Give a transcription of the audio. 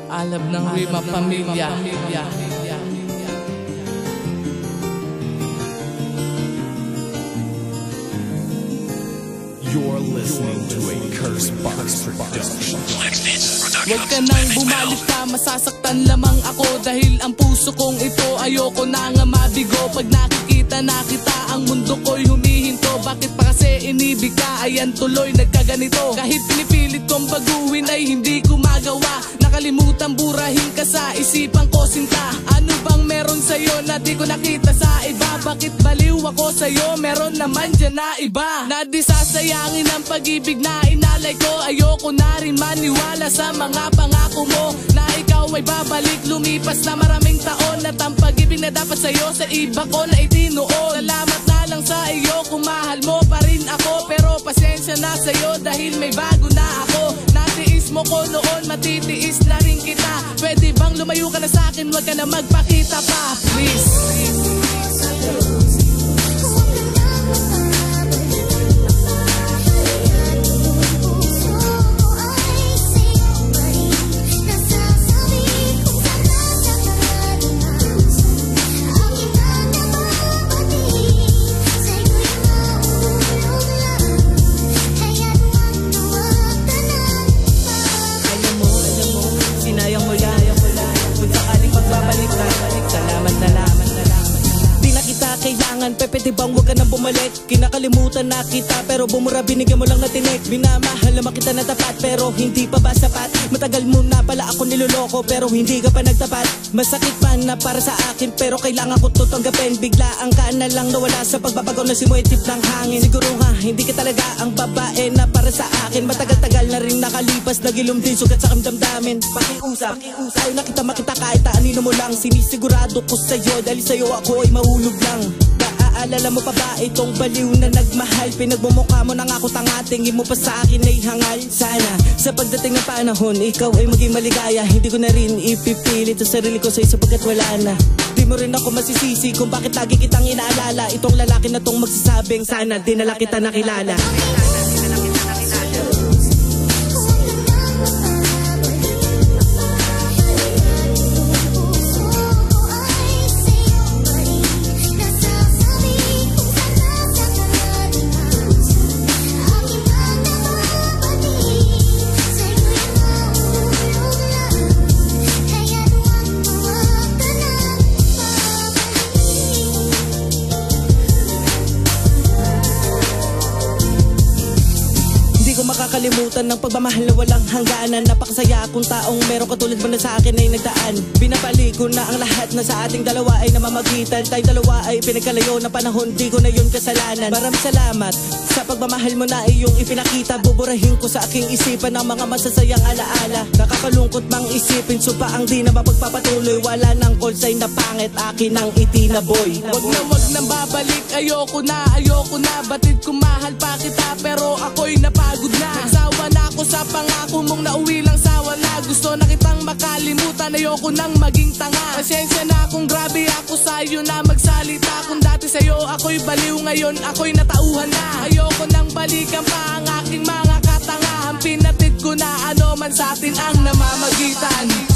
Alab ng Rima Pamilya. You're listening to a Cursebox production. Huwag ka nang bumalik pa, masasaktan lamang ako. Dahil ang puso kong ito ayoko na nga mabigo. Pag nakikita na kita, ang mundo ko'y humihinto. Bakit pa kasi inibig ka, ayan tuloy nagkaganito. Kahit pinipilit kong baguhin ay hindi ko magawa. Nakalimutan burahin ka sa isipan ko sinta. Ano bang meron sa'yo na di ko nakita sa iba? Bakit baliw ako sa'yo, meron naman dyan na iba. Na di sasayangin ang pag-ibig na inalay ko. Ayoko na rin maniwala sa mga pangako mo na ikaw ay babalik. Lumipas na maraming taon at ang pag-ibig na dapat sa'yo sa iba ko na itinuon. Salamat na lang sa iyo kung mahal mo pa rin ako. Pero pasensya na sa'yo dahil may bago na ako. Natiis mo ko noon, matitiis na rin kita. Pwede bang lumayo ka na sa'kin, wag ka na magpakita pa, please. Pwede bang huwag ka nang bumalik? Kinakalimutan na kita pero bumura binigyan mo lang na tinik. Minamahal naman kita na tapat pero hindi pa ba sapat? Matagal mo na pala ako niloloko pero hindi ka pa nagtapat. Masakit man na para sa akin pero kailangan ko to tanggapin. Biglaan ka na lang nawala sa pagbabago na simuitip ng hangin. Siguro nga hindi ka talaga ang babae na para sa akin. Matagal-tagal na rin nakalipas, nagilom din sugat sa kamdamdamin. Pakiusap, ayaw na kita makita kahit aanino mo lang. Sinisigurado ko sa'yo dahil sa'yo ako ay mahulog lang. Alala mo pa ba itong baliw na nagmahal? Pinagmumukha mo na nga ako tanga, tingin mo pa sa akin ay hangal. Sana sa pagdating ng panahon ikaw ay maging maligaya. Hindi ko na rin ipipilit sa sarili ko sa'yo sapagkat wala na. Di mo rin ako masisisi kung bakit lagi kitang inaalala. Itong lalaki na tong magsasabing sana di na lang kita nakilala. Makakalimutan ng pagmamahal na walang hangganan. Napakasaya kung taong meron katulad mo na sa akin ay nagdaan. Binabalik ko na ang lahat na sa ating dalawa ay namamagitan. Tayong dalawa ay pinagkalayo na panahon, di ko na yun kasalanan. Maraming salamat sa pagmamahal mo na iyong ipinakita. Buburahin ko sa aking isipan ang mga masasayang alaala. Nakakalungkot mang isipin, supa ang di na mapagpapatuloy. Wala nang callsign na pangit, akin ang itinaboy. Wag nang babalik, ayoko na. Batid kung mahal pa kita pero ako'y napagod na. Nagsawa na ako sa pangako mong nauwi lang sa wala. Gusto na kitang makalimutan, ayoko nang maging tanga. Pasensya na kung grabe ako sa'yo na magsalita. Kung dati sa'yo ako'y baliw, ngayon ako'y natauhan na. Ayoko nang balikan pa ang aking mga katangahan. Pinatid ko na ano man sa atin ang namamagitan.